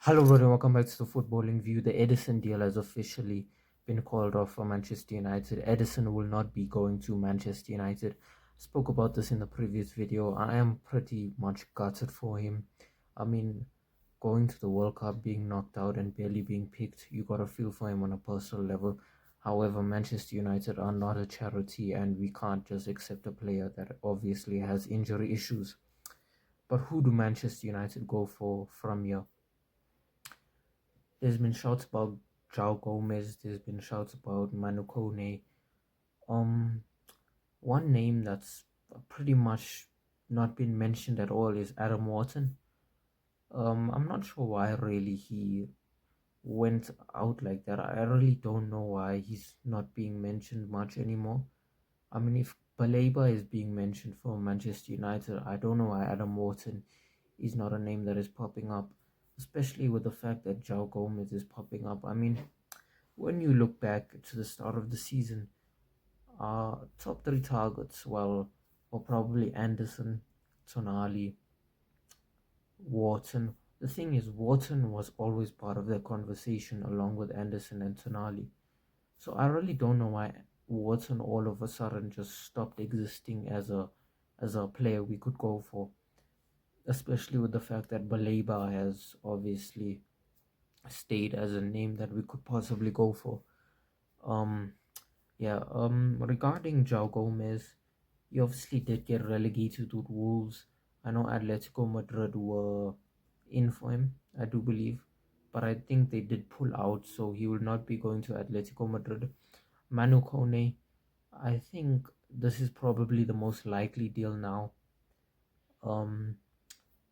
Hello, everyone. Welcome back to the Footballing View. The Ederson deal has officially been called off for Manchester United. Ederson will not be going to Manchester United. Spoke about this in the previous video. I am pretty much gutted for him. I mean, going to the World Cup, being knocked out, and barely being picked, you got to feel for him on a personal level. However, Manchester United are not a charity, and we can't just accept a player that obviously has injury issues. But who do Manchester United go for from here? There's been shouts about João Gomez. There's been shouts about Manu Kone. Um, One name that's pretty much not been mentioned at all is Adam Wharton. I'm not sure why really he went out like that. I really don't know why he's not being mentioned much anymore. I mean, if Baleba is being mentioned for Manchester United, I don't know why Adam Wharton is not a name that is popping up, especially with the fact that João Gomez is popping up. I mean, when you look back to the start of the season, our top three targets, well, were probably Anderson, Tonali, Wharton. The thing is, Wharton was always part of their conversation along with Anderson and Tonali. So I really don't know why Wharton all of a sudden just stopped existing as a player we could go for, especially with the fact that Baleba has obviously stayed as a name that we could possibly go for. Um, Regarding João Gomez, he obviously did get relegated to Wolves. I know Atletico Madrid were in for him, I do believe, but I think they did pull out, so he will not be going to Atletico Madrid. Manu Kone, I think this is probably the most likely deal now. Um,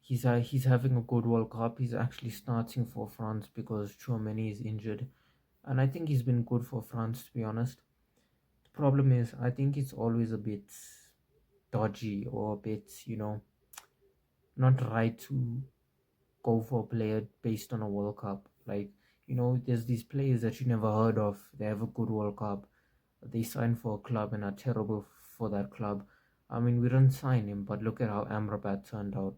he's having a good World Cup. He's actually starting for France because Chouameni is injured, and I think he's been good for France, to be honest. The problem is, I think it's always a bit dodgy or a bit, not right to go for a player based on a World Cup. Like, there's these players that you never heard of. They have a good World Cup. They sign for a club and are terrible for that club. I mean, we didn't sign him, but look at how Amrabat turned out.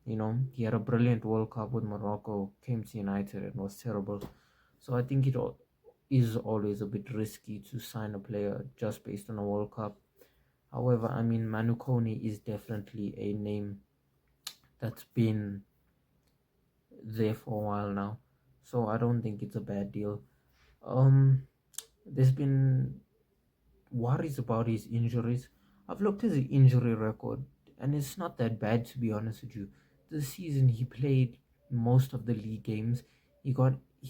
He had a brilliant World Cup with Morocco, came to United and was terrible. So I think is always a bit risky to sign a player just based on a World Cup. However, I mean, Manu Kone is definitely a name that's been there for a while now. So I don't think it's a bad deal. Um, there's been worries about his injuries. I've looked at his injury record, and it's not that bad, to be honest with you. This season he played most of the league games. He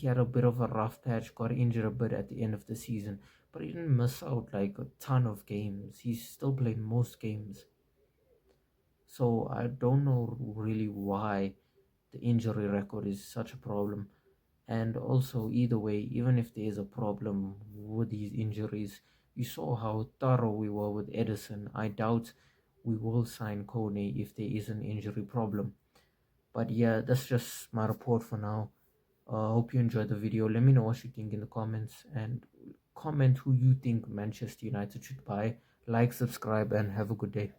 had a bit of a rough patch, got injured a bit at the end of the season, but he didn't miss out like a ton of games. He's still played most games. So I don't know really why the injury record is such a problem. And also, either way, even if there is a problem with these injuries, you saw how thorough we were with Ederson. I doubt we will sign Kone if there is an injury problem. But yeah, that's just my report for now. Hope you enjoyed the video. Let me know what you think in the comments, and comment who you think Manchester United should buy. Like, subscribe, and have a good day.